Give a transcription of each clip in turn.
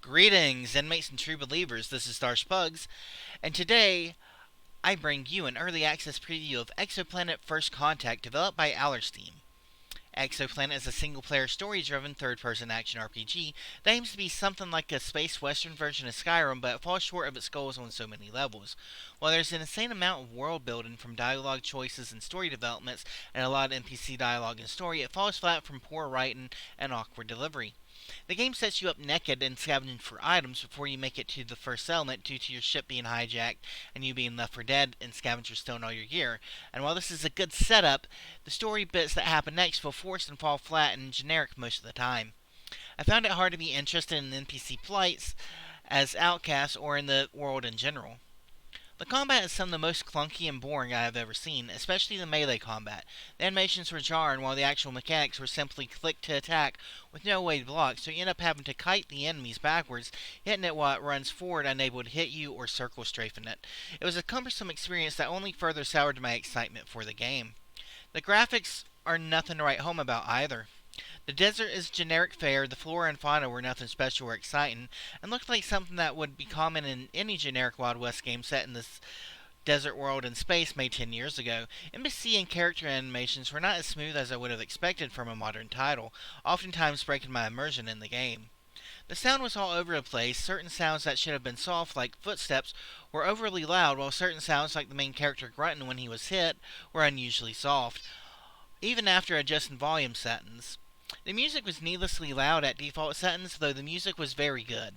Greetings, inmates and true believers. This is Darsch, and today I bring you an early access preview of Exoplanet First Contact, developed by Alersteam. Exoplanet is a single-player, story-driven, third-person action RPG that aims to be something like a space western version of Skyrim, but falls short of its goals on so many levels. While there's an insane amount of world building from dialogue choices and story developments, and a lot of NPC dialogue and story, it falls flat from poor writing and awkward delivery. The game sets you up naked and scavenging for items before you make it to the first settlement due to your ship being hijacked and you being left for dead and scavengers stealing all your gear. And while this is a good setup, the story bits that happen next feel forced and fall flat and generic most of the time. I found it hard to be interested in NPC plights as outcasts or in the world in general. The combat is some of the most clunky and boring I have ever seen, especially the melee combat. The animations were jarring while the actual mechanics were simply click to attack with no way to block, so you end up having to kite the enemies backwards, hitting it while it runs forward unable to hit you or circle strafing it. It was a cumbersome experience that only further soured my excitement for the game. The graphics are nothing to write home about either. The desert is generic fare, the flora and fauna were nothing special or exciting, and looked like something that would be common in any generic Wild West game set in this desert world in space made 10 years ago. NPC and character animations were not as smooth as I would have expected from a modern title, oftentimes breaking my immersion in the game. The sound was all over the place. Certain sounds that should have been soft, like footsteps, were overly loud, while certain sounds, like the main character grunting when he was hit, were unusually soft, even after adjusting volume settings. The music was needlessly loud at default settings, though the music was very good.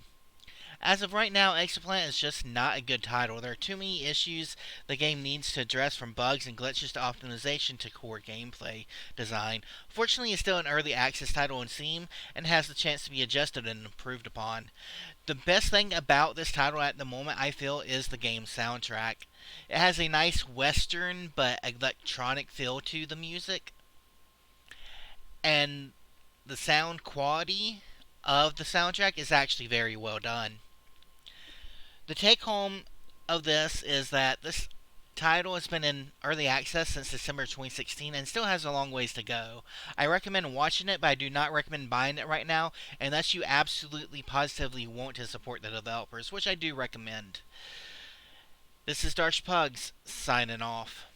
As of right now, Exoplanet is just not a good title. There are too many issues the game needs to address, from bugs and glitches to optimization to core gameplay design. Fortunately, it's still an early access title on Steam and has the chance to be adjusted and improved upon. The best thing about this title at the moment, I feel, is the game's soundtrack. It has a nice western but electronic feel to the music, and the sound quality of the soundtrack is actually very well done. The take home of this is that this title has been in early access since December 2016 and still has a long ways to go. I recommend watching it, but I do not recommend buying it right now unless you absolutely positively want to support the developers, which I do recommend. This is Darsh Pugs, signing off.